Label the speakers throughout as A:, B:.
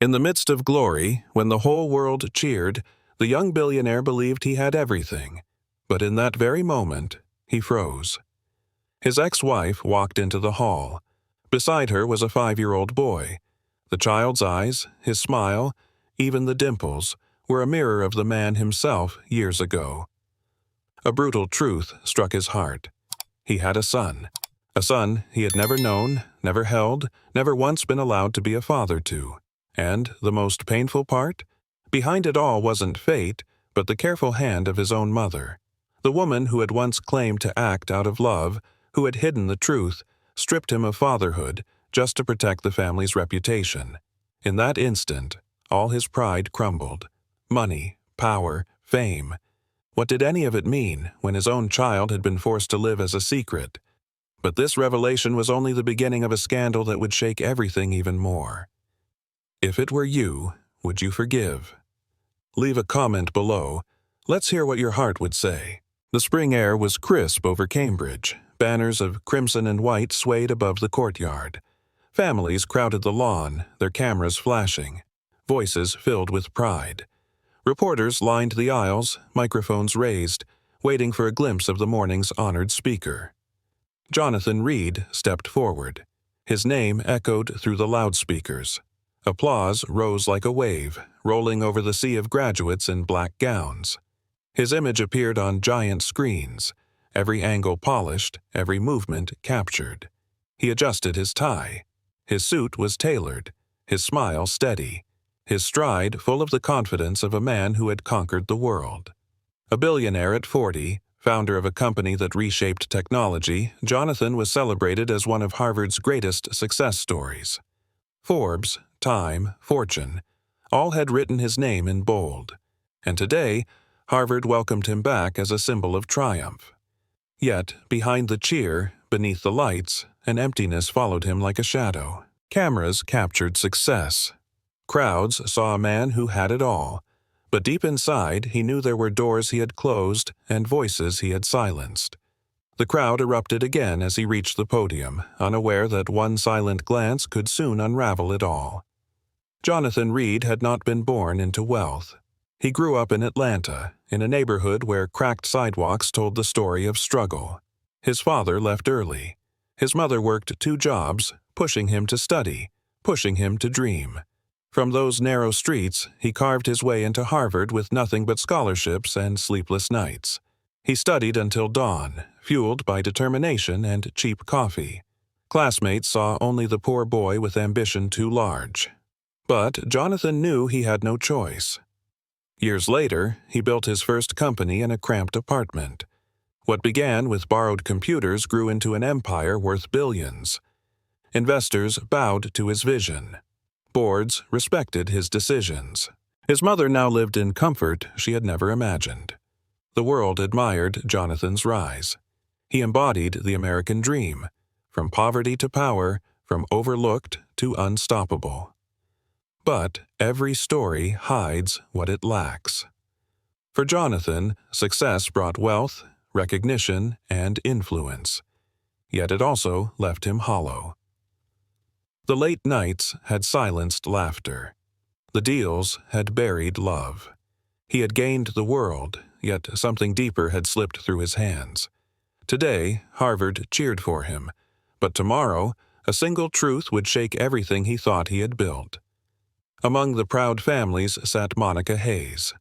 A: In the midst of glory, when the whole world cheered, the young billionaire believed he had everything. But in that very moment, he froze. His ex-wife walked into the hall. Beside her was a 5-year-old boy. The child's eyes, his smile, even the dimples, were a mirror of the man himself years ago. A brutal truth struck his heart. He had a son he had never known, never held, never once been allowed to be a father to. And the most painful part? Behind it all wasn't fate, but the careful hand of his own mother. The woman who had once claimed to act out of love, who had hidden the truth, stripped him of fatherhood just to protect the family's reputation. In that instant, all his pride crumbled. Money, power, fame. What did any of it mean when his own child had been forced to live as a secret? But this revelation was only the beginning of a scandal that would shake everything even more. If it were you, would you forgive? Leave a comment below. Let's hear what your heart would say. The spring air was crisp over Cambridge. Banners of crimson and white swayed above the courtyard. Families crowded the lawn, their cameras flashing. Voices filled with pride. Reporters lined the aisles, microphones raised, waiting for a glimpse of the morning's honored speaker. Jonathan Reed stepped forward. His name echoed through the loudspeakers. Applause rose like a wave, rolling over the sea of graduates in black gowns. His image appeared on giant screens, every angle polished, every movement captured. He adjusted his tie. His suit was tailored, his smile steady, his stride full of the confidence of a man who had conquered the world. A billionaire at 40, founder of a company that reshaped technology, Jonathan was celebrated as one of Harvard's greatest success stories. Forbes, Time, Fortune, all had written his name in bold. And today, Harvard welcomed him back as a symbol of triumph. Yet, behind the cheer, beneath the lights, an emptiness followed him like a shadow. Cameras captured success. Crowds saw a man who had it all. But deep inside, he knew there were doors he had closed and voices he had silenced. The crowd erupted again as he reached the podium, unaware that one silent glance could soon unravel it all. Jonathan Reed had not been born into wealth. He grew up in Atlanta, in a neighborhood where cracked sidewalks told the story of struggle. His father left early. His mother worked 2 jobs, pushing him to study, pushing him to dream. From those narrow streets, he carved his way into Harvard with nothing but scholarships and sleepless nights. He studied until dawn, fueled by determination and cheap coffee. Classmates saw only the poor boy with ambition too large. But Jonathan knew he had no choice. Years later, he built his first company in a cramped apartment. What began with borrowed computers grew into an empire worth billions. Investors bowed to his vision. Boards respected his decisions. His mother now lived in comfort she had never imagined. The world admired Jonathan's rise. He embodied the American dream, from poverty to power, from overlooked to unstoppable. But every story hides what it lacks. For Jonathan, success brought wealth, recognition, and influence. Yet it also left him hollow. The late nights had silenced laughter. The deals had buried love. He had gained the world, yet something deeper had slipped through his hands. Today, Harvard cheered for him, but tomorrow, a single truth would shake everything he thought he had built. Among the proud families sat Monica Hayes.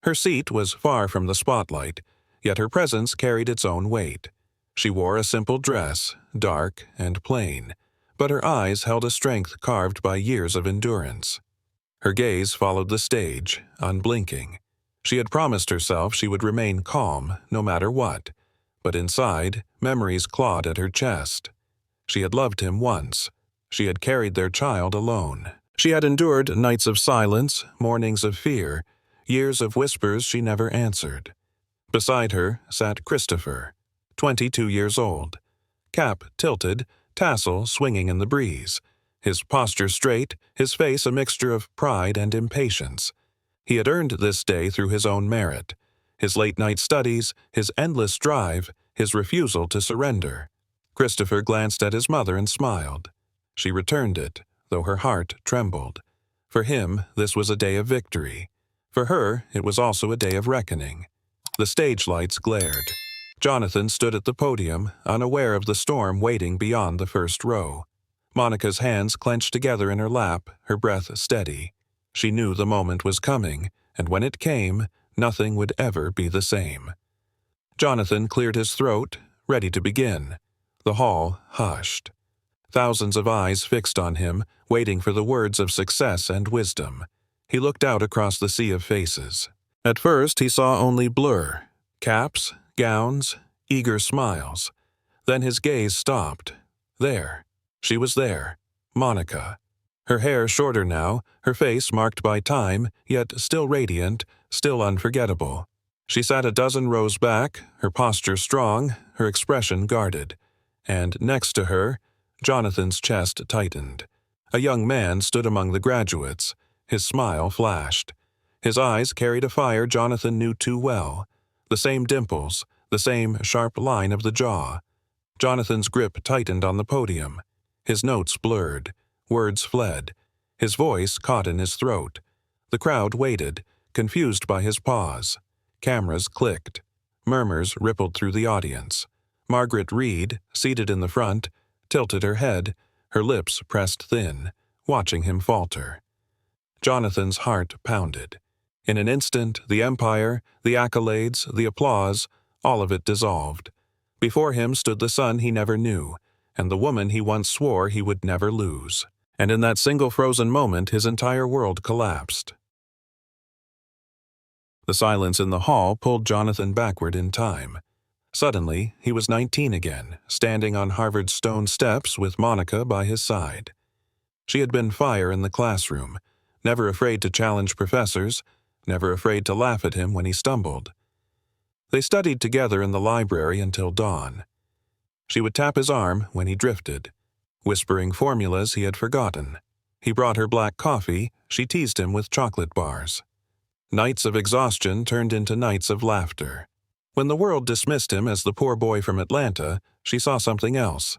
A: Her seat was far from the spotlight, yet her presence carried its own weight. She wore a simple dress, dark and plain, but her eyes held a strength carved by years of endurance. Her gaze followed the stage, unblinking. She had promised herself she would remain calm, no matter what, but inside, memories clawed at her chest. She had loved him once. She had carried their child alone. She had endured nights of silence, mornings of fear, years of whispers she never answered. Beside her sat Christopher, 22 years old, cap tilted, tassel swinging in the breeze, his posture straight, his face a mixture of pride and impatience. He had earned this day through his own merit, his late-night studies, his endless drive, his refusal to surrender. Christopher glanced at his mother and smiled. She returned it, though her heart trembled. For him, this was a day of victory. For her, it was also a day of reckoning. The stage lights glared. Jonathan stood at the podium, unaware of the storm waiting beyond the first row. Monica's hands clenched together in her lap, her breath steady. She knew the moment was coming, and when it came, nothing would ever be the same. Jonathan cleared his throat, ready to begin. The hall hushed. Thousands of eyes fixed on him, waiting for the words of success and wisdom. He looked out across the sea of faces. At first, he saw only blur. Caps, gowns, eager smiles. Then his gaze stopped. There. She was there. Monica. Her hair shorter now, her face marked by time, yet still radiant, still unforgettable. She sat a dozen rows back, her posture strong, her expression guarded. And next to her, Jonathan's chest tightened. A young man stood among the graduates. His smile flashed. His eyes carried a fire Jonathan knew too well. The same dimples, the same sharp line of the jaw. Jonathan's grip tightened on the podium. His notes blurred. Words fled. His voice caught in his throat. The crowd waited, confused by his pause. Cameras clicked. Murmurs rippled through the audience. Margaret Reed, seated in the front, tilted her head, her lips pressed thin, watching him falter. Jonathan's heart pounded. In an instant, the empire, the accolades, the applause, all of it dissolved. Before him stood the son he never knew, and the woman he once swore he would never lose. And in that single frozen moment, his entire world collapsed. The silence in the hall pulled Jonathan backward in time. Suddenly, he was 19 again, standing on Harvard's stone steps with Monica by his side. She had been fire in the classroom, never afraid to challenge professors, never afraid to laugh at him when he stumbled. They studied together in the library until dawn. She would tap his arm when he drifted, whispering formulas he had forgotten. He brought her black coffee, she teased him with chocolate bars. Nights of exhaustion turned into nights of laughter. When the world dismissed him as the poor boy from Atlanta, she saw something else.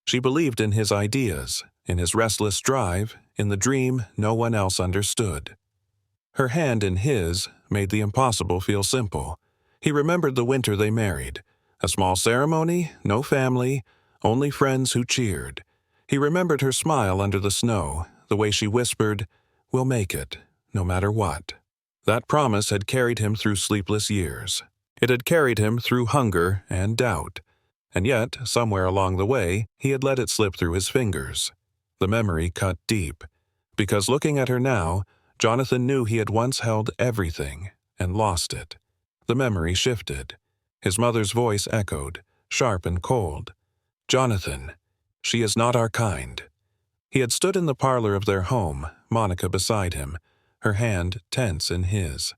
A: She believed in his ideas, in his restless drive, in the dream no one else understood. Her hand in his made the impossible feel simple. He remembered the winter they married. A small ceremony, no family, only friends who cheered. He remembered her smile under the snow, the way she whispered, "We'll make it, no matter what." That promise had carried him through sleepless years. It had carried him through hunger and doubt. And yet, somewhere along the way, he had let it slip through his fingers. The memory cut deep. Because looking at her now, Jonathan knew he had once held everything and lost it. The memory shifted. His mother's voice echoed, sharp and cold. "Jonathan, she is not our kind." He had stood in the parlor of their home, Monica beside him, her hand tense in his.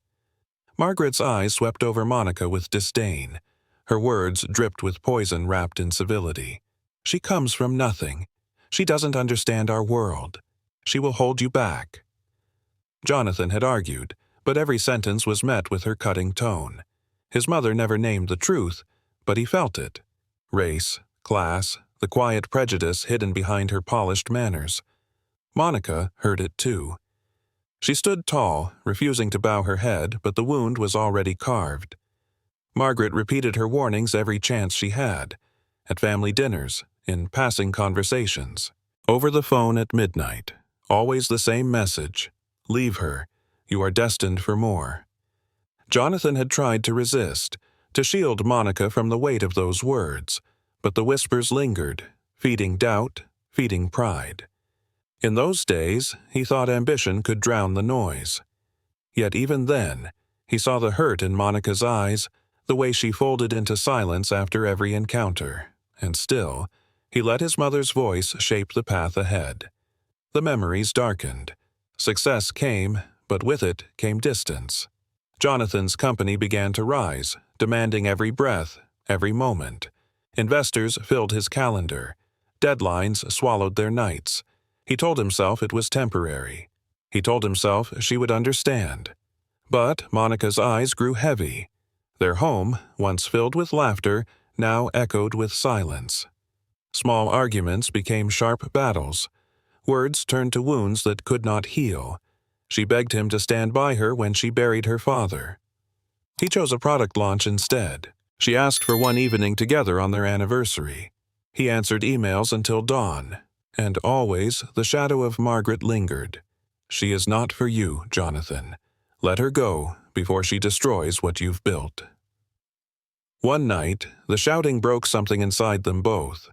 A: Margaret's eyes swept over Monica with disdain. Her words dripped with poison wrapped in civility. "She comes from nothing. She doesn't understand our world. She will hold you back." Jonathan had argued, but every sentence was met with her cutting tone. His mother never named the truth, but he felt it. Race, class, the quiet prejudice hidden behind her polished manners. Monica heard it too. She stood tall, refusing to bow her head, but the wound was already carved. Margaret repeated her warnings every chance she had, at family dinners, in passing conversations, over the phone at midnight. Always the same message: leave her, you are destined for more. Jonathan had tried to resist, to shield Monica from the weight of those words, but the whispers lingered, feeding doubt, feeding pride. In those days, he thought ambition could drown the noise. Yet even then, he saw the hurt in Monica's eyes, the way she folded into silence after every encounter, and still, he let his mother's voice shape the path ahead. The memories darkened. Success came, but with it came distance. Jonathan's company began to rise, demanding every breath, every moment. Investors filled his calendar. Deadlines swallowed their nights. He told himself it was temporary. He told himself she would understand. But Monica's eyes grew heavy. Their home, once filled with laughter, now echoed with silence. Small arguments became sharp battles. Words turned to wounds that could not heal. She begged him to stand by her when she buried her father. He chose a product launch instead. She asked for one evening together on their anniversary. He answered emails until dawn, and always the shadow of Margaret lingered. She is not for you, Jonathan. Let her go before she destroys what you've built. One night, the shouting broke something inside them both.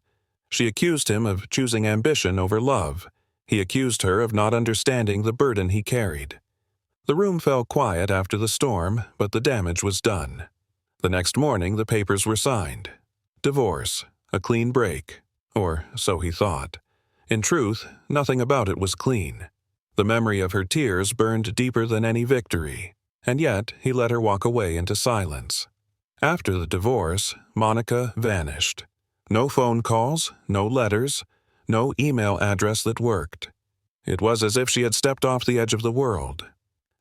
A: She accused him of choosing ambition over love. He accused her of not understanding the burden he carried. The room fell quiet after the storm, but the damage was done. The next morning, the papers were signed. Divorce, a clean break, or so he thought. In truth, nothing about it was clean. The memory of her tears burned deeper than any victory, and yet he let her walk away into silence. After the divorce, Monica vanished. No phone calls, no letters, no email address that worked. It was as if she had stepped off the edge of the world.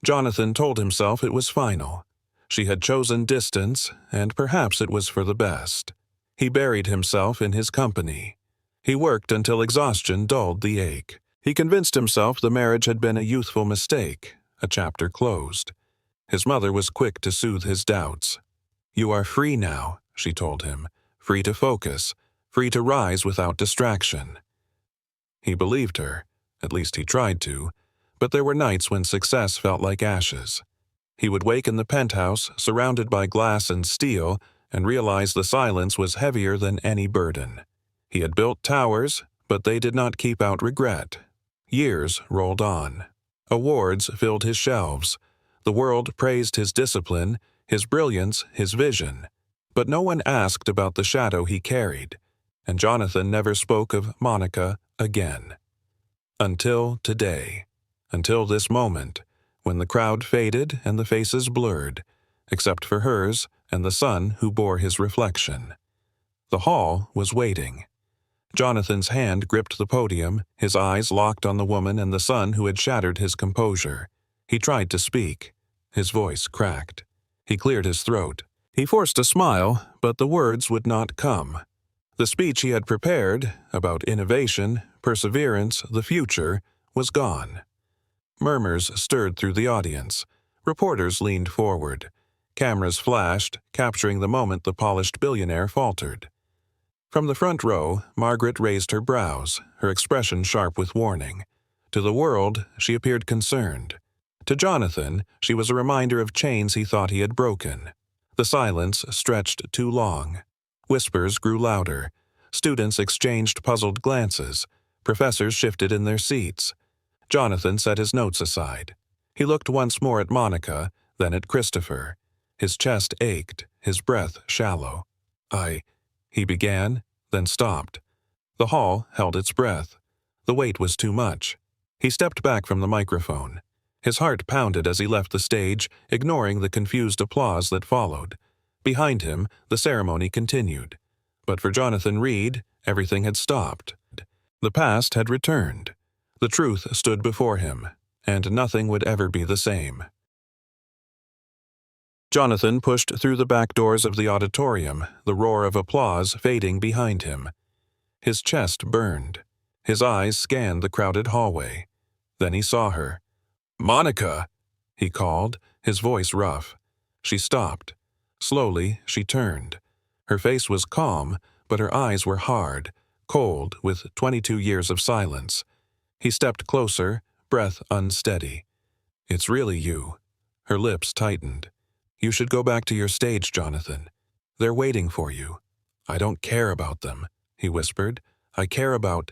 A: Jonathan told himself it was final. She had chosen distance, and perhaps it was for the best. He buried himself in his company. He worked until exhaustion dulled the ache. He convinced himself the marriage had been a youthful mistake, a chapter closed. His mother was quick to soothe his doubts. "You are free now," she told him, "free to focus, free to rise without distraction." He believed her, at least he tried to, but there were nights when success felt like ashes. He would wake in the penthouse, surrounded by glass and steel, and realize the silence was heavier than any burden. He had built towers, but they did not keep out regret. Years rolled on. Awards filled his shelves. The world praised his discipline, his brilliance, his vision. But no one asked about the shadow he carried, and Jonathan never spoke of Monica again. Until today. Until this moment, when the crowd faded and the faces blurred, except for hers and the son who bore his reflection. The hall was waiting. Jonathan's hand gripped the podium, his eyes locked on the woman and the son who had shattered his composure. He tried to speak. His voice cracked. He cleared his throat. He forced a smile, but the words would not come. The speech he had prepared, about innovation, perseverance, the future, was gone. Murmurs stirred through the audience. Reporters leaned forward. Cameras flashed, capturing the moment the polished billionaire faltered. From the front row, Margaret raised her brows, her expression sharp with warning. To the world, she appeared concerned. To Jonathan, she was a reminder of chains he thought he had broken. The silence stretched too long. Whispers grew louder. Students exchanged puzzled glances. Professors shifted in their seats. Jonathan set his notes aside. He looked once more at Monica, then at Christopher. His chest ached, his breath shallow. He began, then stopped. The hall held its breath. The weight was too much. He stepped back from the microphone. His heart pounded as he left the stage, ignoring the confused applause that followed. Behind him, the ceremony continued. But for Jonathan Reed, everything had stopped. The past had returned. The truth stood before him, and nothing would ever be the same. Jonathan pushed through the back doors of the auditorium, the roar of applause fading behind him. His chest burned. His eyes scanned the crowded hallway. Then he saw her. "Monica!" he called, his voice rough. She stopped. Slowly, she turned. Her face was calm, but her eyes were hard, cold with 22 years of silence. He stepped closer, breath unsteady. "It's really you." Her lips tightened. "You should go back to your stage, Jonathan. They're waiting for you." "I don't care about them," he whispered. "I care about—"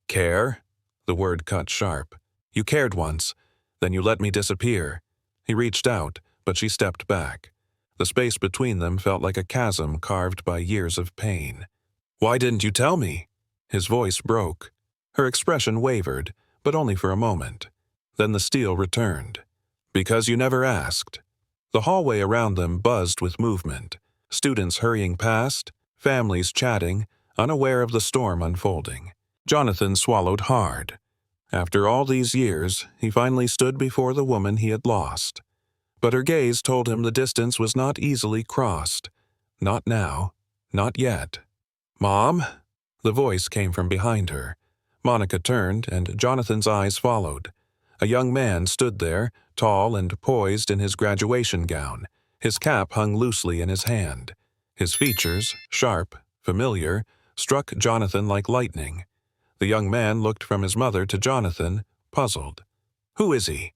A: "Care?" The word cut sharp. "You cared once. Then you let me disappear." He reached out, but she stepped back. The space between them felt like a chasm carved by years of pain. "Why didn't you tell me?" His voice broke. Her expression wavered, but only for a moment. Then the steel returned. "Because you never asked." The hallway around them buzzed with movement. Students hurrying past, families chatting, unaware of the storm unfolding. Jonathan swallowed hard. After all these years, he finally stood before the woman he had lost. But her gaze told him the distance was not easily crossed. Not now. Not yet. "Mom?" The voice came from behind her. Monica turned, and Jonathan's eyes followed. A young man stood there, tall and poised in his graduation gown. His cap hung loosely in his hand. His features, sharp, familiar, struck Jonathan like lightning. The young man looked from his mother to Jonathan, puzzled. "Who is he?"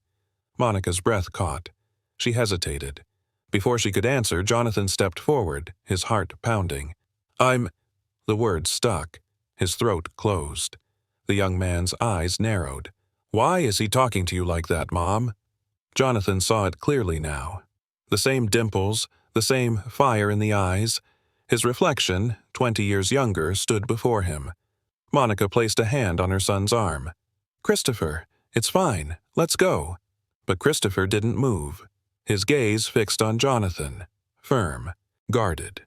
A: Monica's breath caught. She hesitated. Before she could answer, Jonathan stepped forward, his heart pounding. The word stuck. His throat closed. The young man's eyes narrowed. "Why is he talking to you like that, Mom?" Jonathan saw it clearly now. The same dimples, the same fire in the eyes. His reflection, 20 years younger, stood before him. Monica placed a hand on her son's arm. "Christopher, it's fine. Let's go." But Christopher didn't move. His gaze fixed on Jonathan, firm, guarded.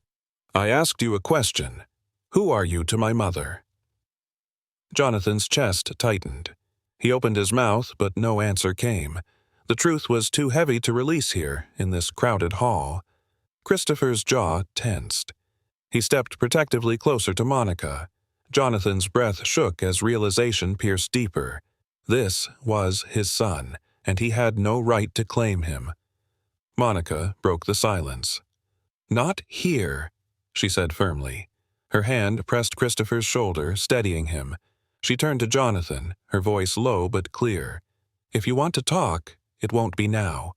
A: "I asked you a question. Who are you to my mother?" Jonathan's chest tightened. He opened his mouth, but no answer came. The truth was too heavy to release here, in this crowded hall. Christopher's jaw tensed. He stepped protectively closer to Monica. Jonathan's breath shook as realization pierced deeper. This was his son, and he had no right to claim him. Monica broke the silence. "Not here," she said firmly. Her hand pressed Christopher's shoulder, steadying him. She turned to Jonathan, her voice low but clear. "If you want to talk, it won't be now."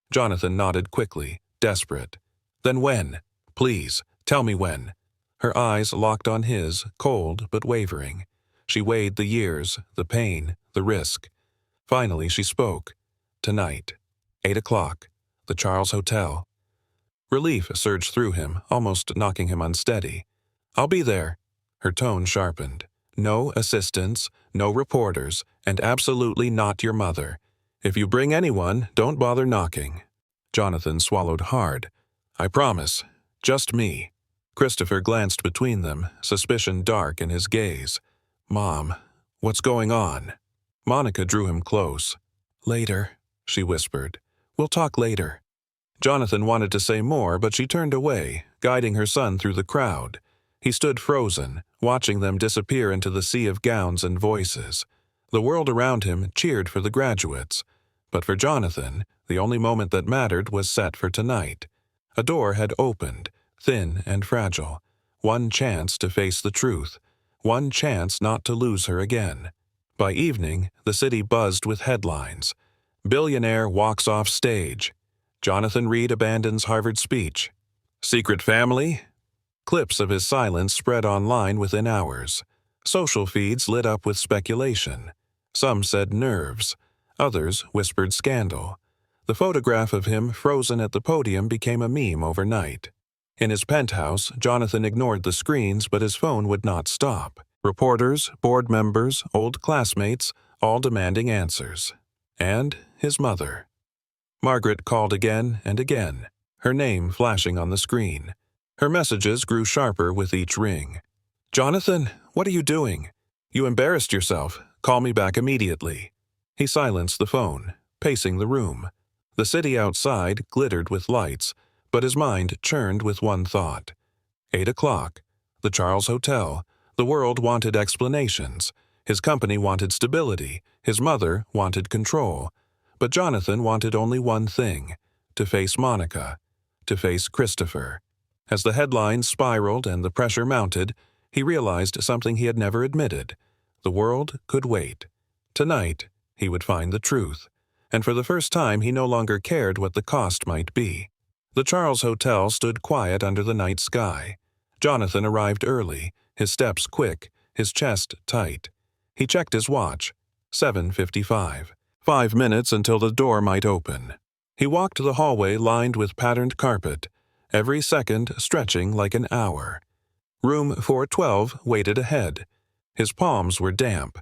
A: Jonathan nodded quickly, desperate. "Then when? Please, tell me when." Her eyes locked on his, cold but wavering. She weighed the years, the pain, the risk. Finally she spoke. "Tonight. 8 o'clock. The Charles Hotel." Relief surged through him, almost knocking him unsteady. "I'll be there." Her tone sharpened. "No assistants, no reporters, and absolutely not your mother. If you bring anyone, don't bother knocking." Jonathan swallowed hard. "I promise. Just me." Christopher glanced between them, suspicion dark in his gaze. "Mom, what's going on?" Monica drew him close. "Later," she whispered. "We'll talk later." Jonathan wanted to say more, but she turned away, guiding her son through the crowd. He stood frozen, watching them disappear into the sea of gowns and voices. The world around him cheered for the graduates. But for Jonathan, the only moment that mattered was set for tonight. A door had opened, thin and fragile. One chance to face the truth. One chance not to lose her again. By evening, the city buzzed with headlines. "Billionaire walks off stage." "Jonathan Reed abandons Harvard speech." "Secret family?" Clips of his silence spread online within hours. Social feeds lit up with speculation. Some said nerves. Others whispered scandal. The photograph of him frozen at the podium became a meme overnight. In his penthouse, Jonathan ignored the screens, but his phone would not stop. Reporters, board members, old classmates, all demanding answers. And his mother. Margaret called again and again, her name flashing on the screen. Her messages grew sharper with each ring. "Jonathan, what are you doing? You embarrassed yourself. Call me back immediately." He silenced the phone, pacing the room. The city outside glittered with lights, but his mind churned with one thought. 8 o'clock. The Charles Hotel. The world wanted explanations. His company wanted stability. His mother wanted control. But Jonathan wanted only one thing: to face Monica, to face Christopher. As the headlines spiraled and the pressure mounted, he realized something he had never admitted. The world could wait. Tonight, he would find the truth. And for the first time, he no longer cared what the cost might be. The Charles Hotel stood quiet under the night sky. Jonathan arrived early, his steps quick, his chest tight. He checked his watch. 7:55. 5 minutes until the door might open. He walked the hallway lined with patterned carpet, every second stretching like an hour. Room 412 waited ahead. His palms were damp.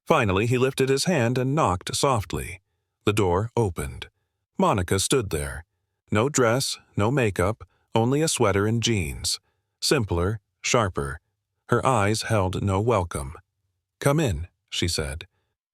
A: Finally, he lifted his hand and knocked softly. The door opened. Monica stood there. No dress, no makeup, only a sweater and jeans. Simpler, sharper. Her eyes held no welcome. "Come in," she said.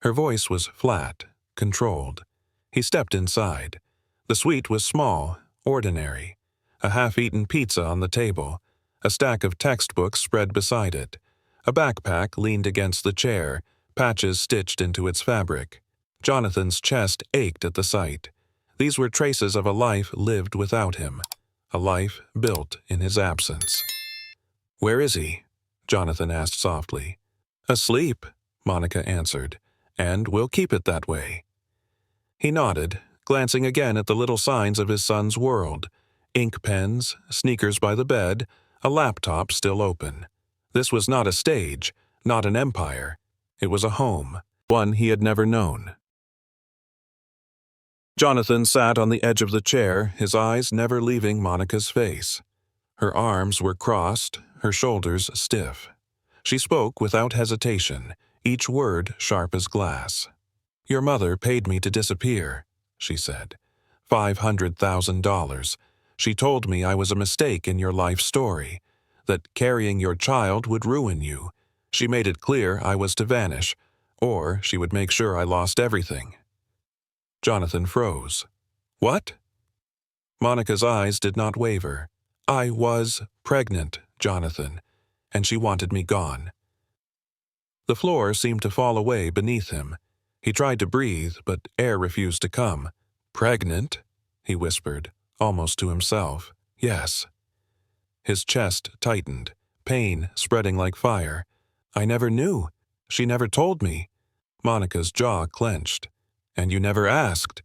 A: Her voice was flat, controlled. He stepped inside. The suite was small, ordinary. A half-eaten pizza on the table. A stack of textbooks spread beside it. A backpack leaned against the chair, patches stitched into its fabric. Jonathan's chest ached at the sight. These were traces of a life lived without him, a life built in his absence. "Where is he?" Jonathan asked softly. "Asleep," Monica answered, "and we'll keep it that way." He nodded, glancing again at the little signs of his son's world: ink pens, sneakers by the bed, a laptop still open. This was not a stage, not an empire. It was a home, one he had never known. Jonathan sat on the edge of the chair, his eyes never leaving Monica's face. Her arms were crossed, her shoulders stiff. She spoke without hesitation, each word sharp as glass. "Your mother paid me to disappear," she said. $500,000. She told me I was a mistake in your life story, that carrying your child would ruin you. She made it clear I was to vanish, or she would make sure I lost everything. Jonathan froze. "What?" Monica's eyes did not waver. "I was pregnant, Jonathan, and she wanted me gone." The floor seemed to fall away beneath him. He tried to breathe, but air refused to come. "Pregnant?" he whispered, almost to himself. "Yes." His chest tightened, pain spreading like fire. "I never knew. She never told me." Monica's jaw clenched. "And you never asked."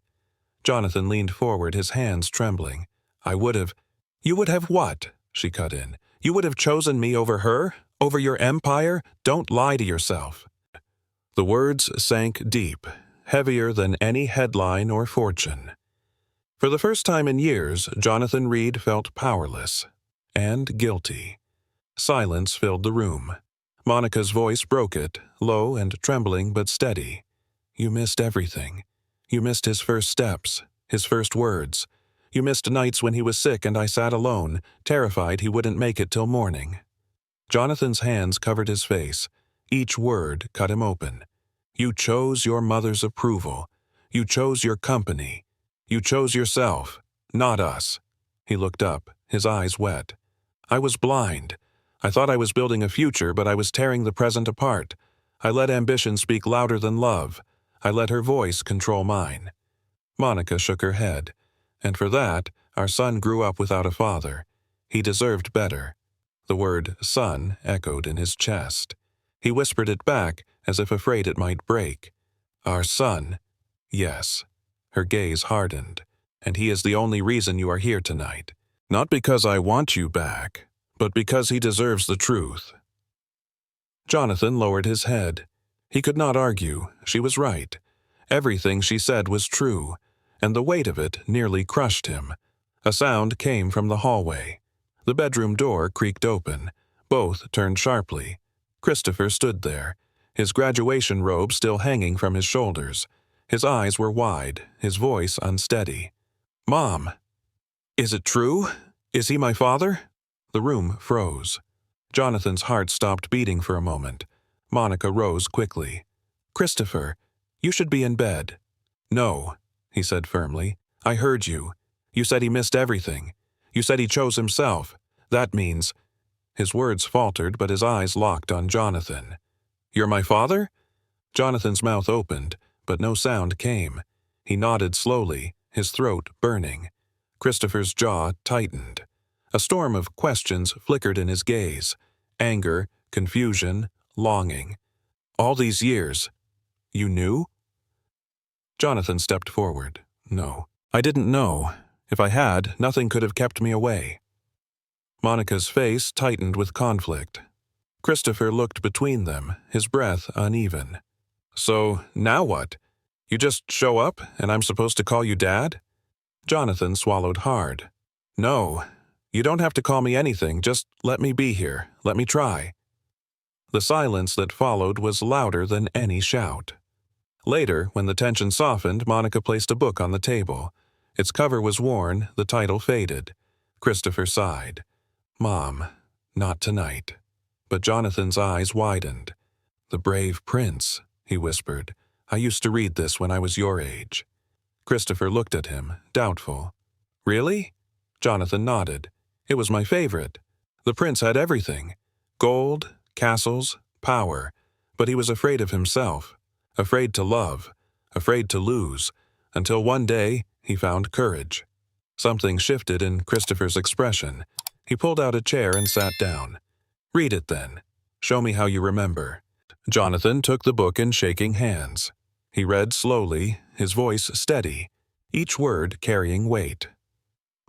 A: Jonathan leaned forward, his hands trembling. "I would have—" "You would have what?" she cut in. "You would have chosen me over her? Over your empire? Don't lie to yourself." The words sank deep, heavier than any headline or fortune. For the first time in years, Jonathan Reed felt powerless and guilty. Silence filled the room. Monica's voice broke it, low and trembling but steady. "You missed everything. You missed his first steps, his first words. You missed nights when he was sick and I sat alone, terrified he wouldn't make it till morning." Jonathan's hands covered his face. Each word cut him open. "You chose your mother's approval. You chose your company. You chose yourself, not us." He looked up, his eyes wet. "I was blind. I thought I was building a future, but I was tearing the present apart. I let ambition speak louder than love. I let her voice control mine." Monica shook her head. "And for that, our son grew up without a father. He deserved better." The word son echoed in his chest. He whispered it back, as if afraid it might break. "Our son." "Yes." Her gaze hardened. "And he is the only reason you are here tonight. Not because I want you back, but because he deserves the truth." Jonathan lowered his head. He could not argue. She was right. Everything she said was true, and the weight of it nearly crushed him. A sound came from the hallway. The bedroom door creaked open. Both turned sharply. Christopher stood there, his graduation robe still hanging from his shoulders. His eyes were wide, his voice unsteady. "Mom! Is it true? Is he my father?" The room froze. Jonathan's heart stopped beating for a moment. Monica rose quickly. "Christopher, you should be in bed." "No," he said firmly. "I heard you. You said he missed everything. You said he chose himself. That means—" His words faltered, but his eyes locked on Jonathan. "You're my father?" Jonathan's mouth opened, but no sound came. He nodded slowly, his throat burning. Christopher's jaw tightened. A storm of questions flickered in his gaze. Anger, confusion, longing. "All these years, you knew?" Jonathan stepped forward. "No, I didn't know. If I had, nothing could have kept me away." Monica's face tightened with conflict. Christopher looked between them, his breath uneven. "So, now what? You just show up, and I'm supposed to call you Dad?" Jonathan swallowed hard. "No, you don't have to call me anything, just let me be here, let me try." The silence that followed was louder than any shout. Later, when the tension softened, Monica placed a book on the table. Its cover was worn, the title faded. Christopher sighed. "Mom, not tonight." But Jonathan's eyes widened. "The Brave Prince," he whispered. "I used to read this when I was your age." Christopher looked at him, doubtful. "Really?" Jonathan nodded. "It was my favorite. The prince had everything. Gold, castles, power. But he was afraid of himself. Afraid to love. afraid to lose, until one day he found courage. Something shifted in Christopher's expression. He pulled out a chair and sat down. "Read it then. Show me how you remember." Jonathan took the book in shaking hands. He read slowly, his voice steady, each word carrying weight.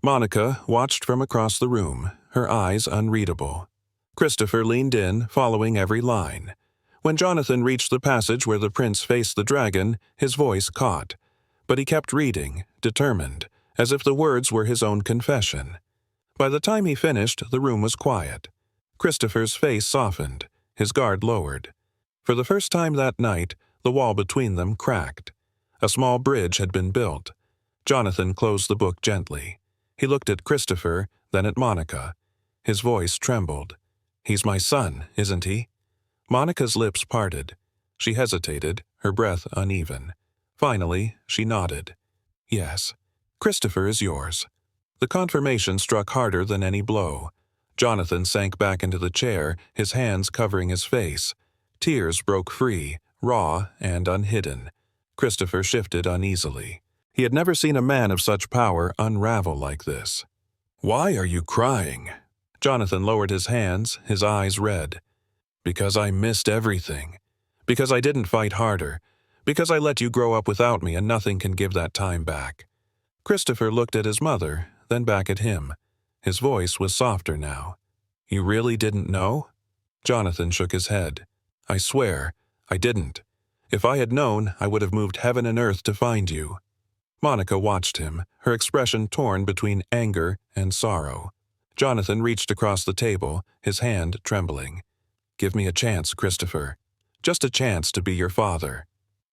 A: Monica watched from across the room, her eyes unreadable. Christopher leaned in, following every line. When Jonathan reached the passage where the prince faced the dragon, his voice caught. But he kept reading, determined, as if the words were his own confession. By the time he finished, the room was quiet. Christopher's face softened, his guard lowered. For the first time that night, the wall between them cracked. A small bridge had been built. Jonathan closed the book gently. He looked at Christopher, then at Monica. His voice trembled. "He's my son, isn't he?" Monica's lips parted. She hesitated, her breath uneven. Finally, she nodded. "Yes. Christopher is yours." The confirmation struck harder than any blow. Jonathan sank back into the chair, his hands covering his face. Tears broke free, raw and unhidden. Christopher shifted uneasily. He had never seen a man of such power unravel like this. "Why are you crying?" Jonathan lowered his hands, his eyes red. "Because I missed everything. Because I didn't fight harder. Because I let you grow up without me and nothing can give that time back." Christopher looked at his mother, then back at him. His voice was softer now. "You really didn't know?" Jonathan shook his head. "I swear, I didn't. If I had known, I would have moved heaven and earth to find you." Monica watched him, her expression torn between anger and sorrow. Jonathan reached across the table, his hand trembling. "Give me a chance, Christopher. Just a chance to be your father."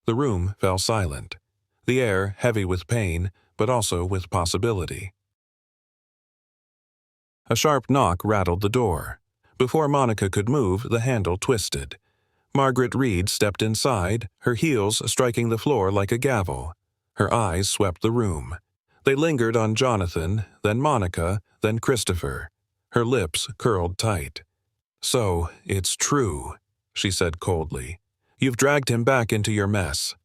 A: The room fell silent, the air heavy with pain, but also with possibility. A sharp knock rattled the door. Before Monica could move, the handle twisted. Margaret Reed stepped inside, her heels striking the floor like a gavel. Her eyes swept the room. They lingered on Jonathan, then Monica, then Christopher. Her lips curled tight. "So, it's true," she said coldly. "You've dragged him back into your mess."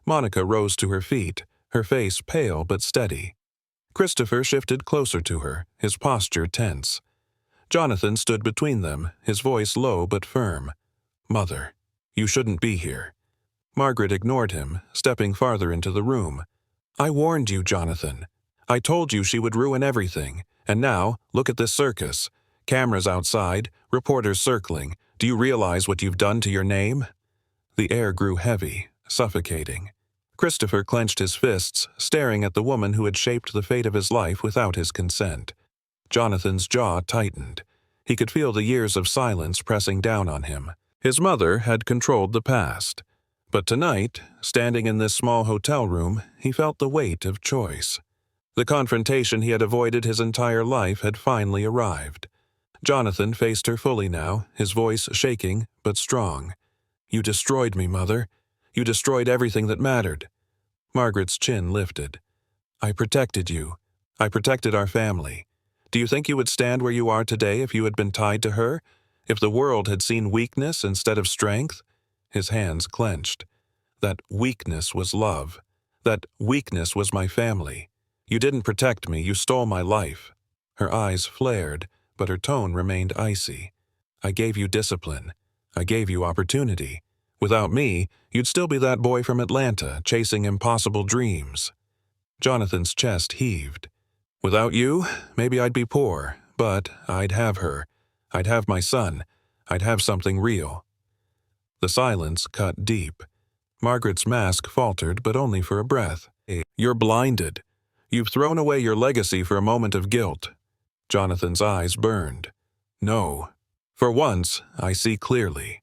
A: Monica rose to her feet, her face pale but steady. Christopher shifted closer to her, his posture tense. Jonathan stood between them, his voice low but firm. "Mother, you shouldn't be here." Margaret ignored him, stepping farther into the room. "I warned you, Jonathan. I told you she would ruin everything. And now, look at this circus. Cameras outside, reporters circling. Do you realize what you've done to your name?" The air grew heavy, suffocating. Christopher clenched his fists, staring at the woman who had shaped the fate of his life without his consent. Jonathan's jaw tightened. He could feel the years of silence pressing down on him. His mother had controlled the past. But tonight, standing in this small hotel room, he felt the weight of choice. The confrontation he had avoided his entire life had finally arrived. Jonathan faced her fully now, his voice shaking but strong. "You destroyed me, Mother. You destroyed everything that mattered." Margaret's chin lifted. "I protected you. I protected our family. Do you think you would stand where you are today if you had been tied to her? If the world had seen weakness instead of strength?" His hands clenched. "That weakness was love. That weakness was my family. You didn't protect me, you stole my life." Her eyes flared, but her tone remained icy. "I gave you discipline. I gave you opportunity. Without me, you'd still be that boy from Atlanta, chasing impossible dreams." Jonathan's chest heaved. "Without you, maybe I'd be poor, but I'd have her. I'd have my son. I'd have something real." The silence cut deep. Margaret's mask faltered, but only for a breath. "You're blinded. You've thrown away your legacy for a moment of guilt." Jonathan's eyes burned. "No. For once, I see clearly."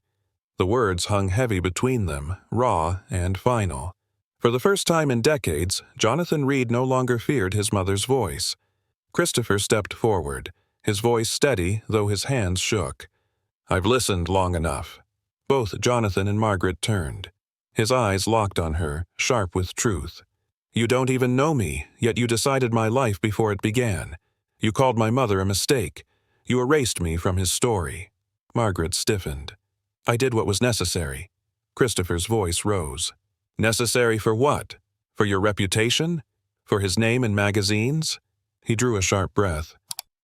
A: The words hung heavy between them, raw and final. For the first time in decades, Jonathan Reed no longer feared his mother's voice. Christopher stepped forward, his voice steady, though his hands shook. "I've listened long enough." Both Jonathan and Margaret turned. His eyes locked on her, sharp with truth. "You don't even know me, yet you decided my life before it began. You called my mother a mistake. You erased me from his story." Margaret stiffened. "I did what was necessary." Christopher's voice rose. Necessary for what? For your reputation? For his name in magazines? He drew a sharp breath.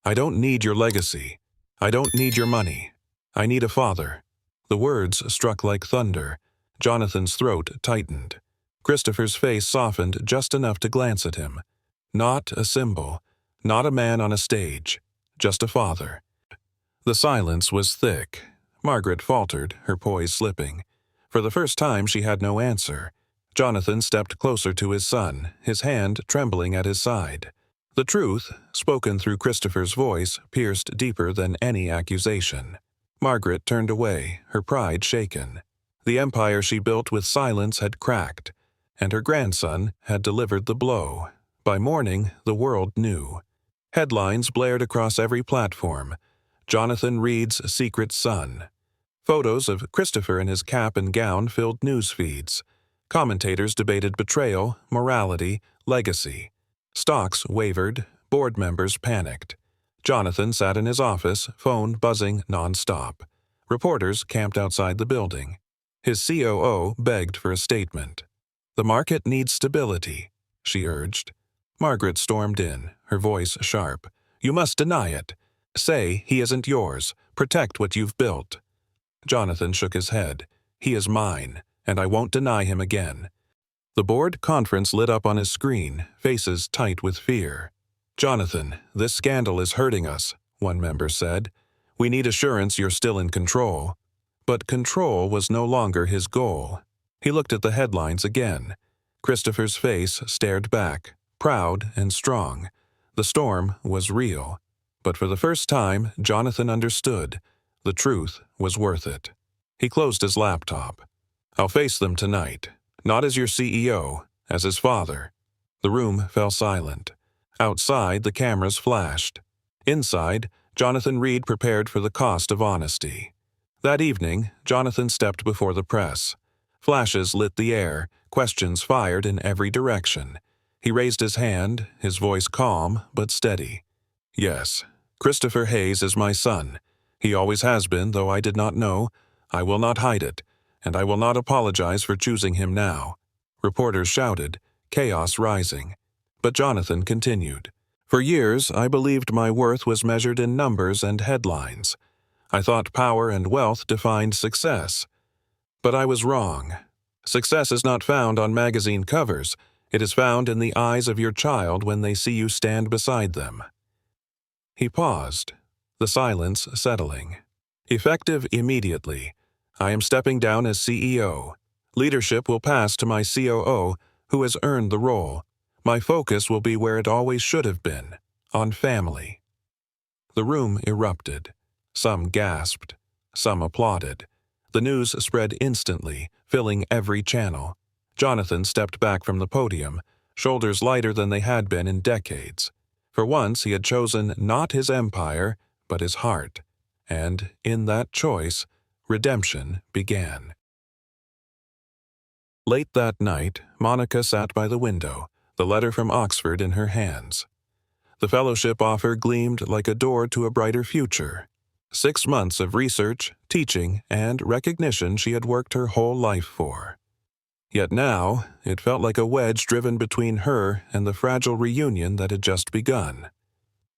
A: I don't need your legacy. I don't need your money. I need a father. The words struck like thunder. Jonathan's throat tightened. Christopher's face softened just enough to glance at him. Not a symbol. Not a man on a stage. Just a father. The silence was thick. Margaret faltered, her poise slipping. For the first time she had no answer. Jonathan stepped closer to his son, his hand trembling at his side. The truth, spoken through Christopher's voice, pierced deeper than any accusation. Margaret turned away, her pride shaken. The empire she built with silence had cracked, and her grandson had delivered the blow. By morning, the world knew. Headlines blared across every platform. Jonathan Reed's secret son. Photos of Christopher in his cap and gown filled news feeds. Commentators debated betrayal, morality, legacy. Stocks wavered, board members panicked. Jonathan sat in his office, phone buzzing nonstop. Reporters camped outside the building. His COO begged for a statement. The market needs stability, she urged. Margaret stormed in, her voice sharp. You must deny it. Say he isn't yours. Protect what you've built. Jonathan shook his head. He is mine, and I won't deny him again. The board conference lit up on his screen, faces tight with fear. Jonathan, this scandal is hurting us, one member said. We need assurance you're still in control. But control was no longer his goal. He looked at the headlines again. Christopher's face stared back, proud and strong. The storm was real. But for the first time, Jonathan understood. The truth was worth it. He closed his laptop. I'll face them tonight, not as your CEO, as his father. The room fell silent. Outside, the cameras flashed. Inside, Jonathan Reed prepared for the cost of honesty. That evening, Jonathan stepped before the press. Flashes lit the air, questions fired in every direction. He raised his hand, his voice calm but steady. Yes, Christopher Hayes is my son. He always has been, though I did not know. I will not hide it, and I will not apologize for choosing him now. Reporters shouted, chaos rising. But Jonathan continued. For years, I believed my worth was measured in numbers and headlines. I thought power and wealth defined success. But I was wrong. Success is not found on magazine covers. It is found in the eyes of your child when they see you stand beside them. He paused, the silence settling. Effective immediately. I am stepping down as CEO. Leadership will pass to my COO, who has earned the role. My focus will be where it always should have been, on family. The room erupted. Some gasped. Some applauded. The news spread instantly, filling every channel. Jonathan stepped back from the podium, shoulders lighter than they had been in decades. For once he had chosen not his empire, but his heart. And in that choice, redemption began. Late that night, Monica sat by the window, the letter from Oxford in her hands. The fellowship offer gleamed like a door to a brighter future. 6 months of research, teaching, and recognition she had worked her whole life for. Yet now, it felt like a wedge driven between her and the fragile reunion that had just begun.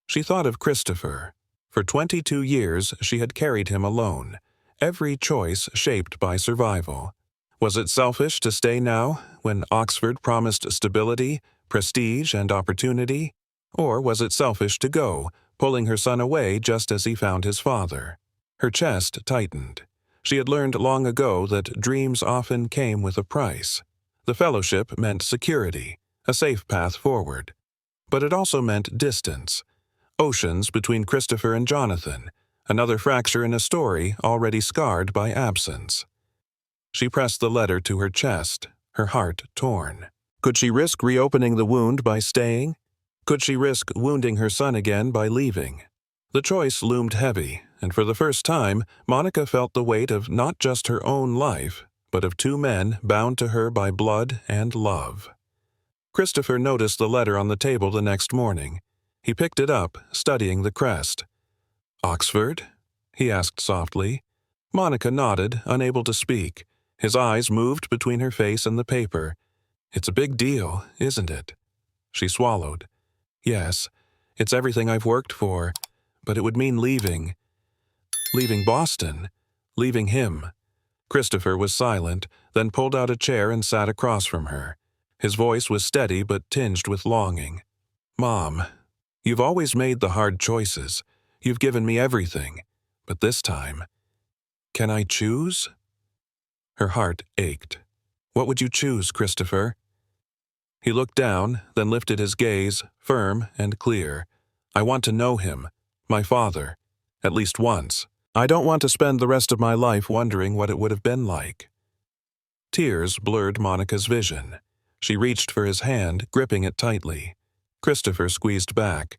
A: She thought of Christopher. For 22 years, she had carried him alone, every choice shaped by survival. Was it selfish to stay now, when Oxford promised stability, prestige, and opportunity? Or was it selfish to go, pulling her son away just as he found his father? Her chest tightened. She had learned long ago that dreams often came with a price. The fellowship meant security, a safe path forward. But it also meant distance. Oceans between Christopher and Jonathan, another fracture in a story already scarred by absence. She pressed the letter to her chest, her heart torn. Could she risk reopening the wound by staying? Could she risk wounding her son again by leaving? The choice loomed heavy, and for the first time, Monica felt the weight of not just her own life, but of 2 men bound to her by blood and love. Christopher noticed the letter on the table the next morning. He picked it up, studying the crest. "Oxford?" he asked softly. Monica nodded, unable to speak. His eyes moved between her face and the paper. "It's a big deal, isn't it?" She swallowed. "Yes, it's everything I've worked for, but it would mean leaving. Leaving Boston. Leaving him." Christopher was silent, then pulled out a chair and sat across from her. His voice was steady but tinged with longing. "Mom, you've always made the hard choices. You've given me everything. But this time, can I choose?" Her heart ached. "What would you choose, Christopher?" He looked down, then lifted his gaze, firm and clear. "I want to know him, my father, at least once. I don't want to spend the rest of my life wondering what it would have been like." Tears blurred Monica's vision. She reached for his hand, gripping it tightly. Christopher squeezed back.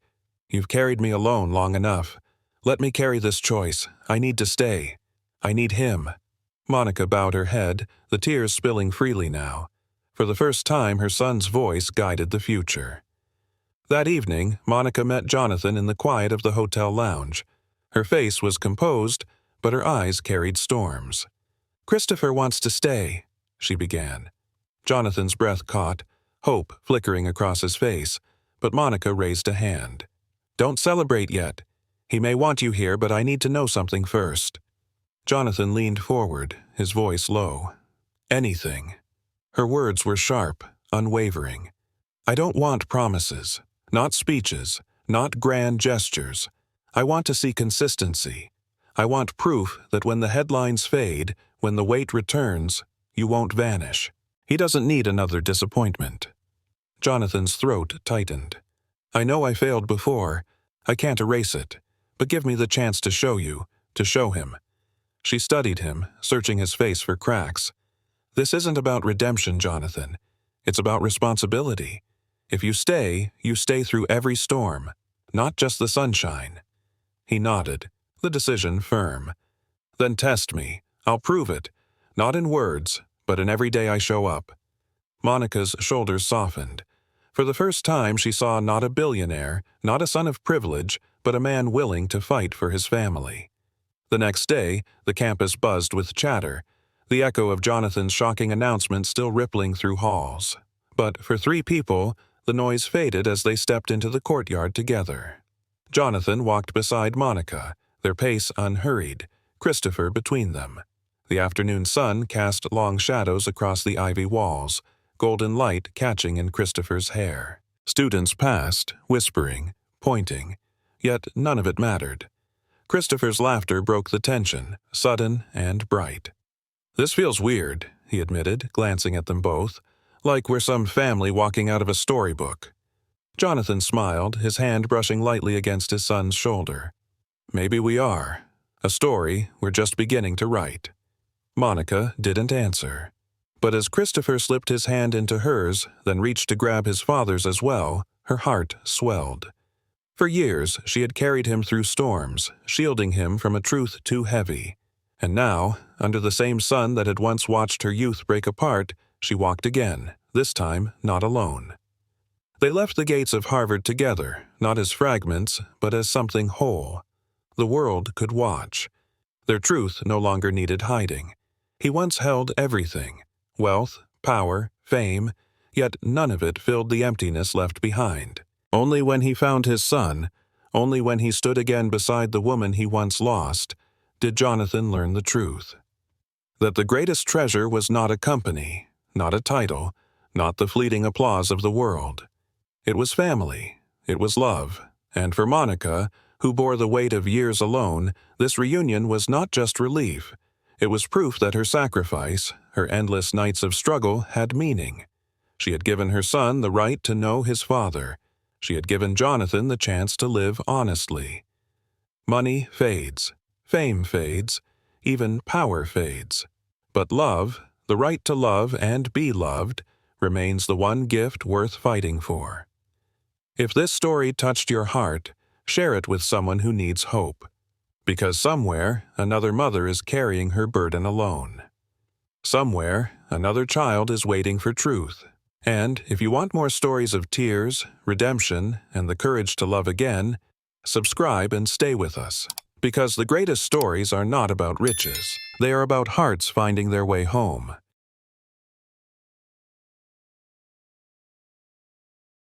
A: "You've carried me alone long enough. Let me carry this choice. I need to stay. I need him." Monica bowed her head, the tears spilling freely now. For the first time, her son's voice guided the future. That evening, Monica met Jonathan in the quiet of the hotel lounge. Her face was composed, but her eyes carried storms. "Christopher wants to stay," she began. Jonathan's breath caught, hope flickering across his face, but Monica raised a hand. "Don't celebrate yet. He may want you here, but I need to know something first." Jonathan leaned forward, his voice low. "Anything." Her words were sharp, unwavering. "I don't want promises, not speeches, not grand gestures. I want to see consistency. I want proof that when the headlines fade, when the weight returns, you won't vanish. He doesn't need another disappointment." Jonathan's throat tightened. "I know I failed before. I can't erase it. But give me the chance to show you, to show him." She studied him, searching his face for cracks. "This isn't about redemption, Jonathan. It's about responsibility. If you stay through every storm, not just the sunshine." He nodded, the decision firm. "Then test me. I'll prove it. Not in words, but in every day I show up." Monica's shoulders softened. For the first time she saw not a billionaire, not a son of privilege, but a man willing to fight for his family. The next day, the campus buzzed with chatter, the echo of Jonathan's shocking announcement still rippling through halls. But for 3 people, the noise faded as they stepped into the courtyard together. Jonathan walked beside Monica, their pace unhurried, Christopher between them. The afternoon sun cast long shadows across the ivy walls, golden light catching in Christopher's hair. Students passed, whispering, pointing, yet none of it mattered. Christopher's laughter broke the tension, sudden and bright. "This feels weird," he admitted, glancing at them both, "like we're some family walking out of a storybook." Jonathan smiled, his hand brushing lightly against his son's shoulder. "Maybe we are. A story we're just beginning to write." Monica didn't answer. But as Christopher slipped his hand into hers, then reached to grab his father's as well, her heart swelled. For years, she had carried him through storms, shielding him from a truth too heavy. And now, under the same sun that had once watched her youth break apart, she walked again, this time not alone. They left the gates of Harvard together, not as fragments, but as something whole. The world could watch. Their truth no longer needed hiding. He once held everything: wealth, power, fame, yet none of it filled the emptiness left behind. Only when he found his son, only when he stood again beside the woman he once lost, did Jonathan learn the truth. That the greatest treasure was not a company, not a title, not the fleeting applause of the world. It was family, it was love, and for Monica, who bore the weight of years alone, this reunion was not just relief. It was proof that her sacrifice, her endless nights of struggle, had meaning. She had given her son the right to know his father. She had given Jonathan the chance to live honestly. Money fades, fame fades, even power fades. But love, the right to love and be loved, remains the one gift worth fighting for. If this story touched your heart, share it with someone who needs hope. Because somewhere, another mother is carrying her burden alone. Somewhere, another child is waiting for truth. And if you want more stories of tears, redemption, and the courage to love again, subscribe and stay with us. Because the greatest stories are not about riches. They are about hearts finding their way home.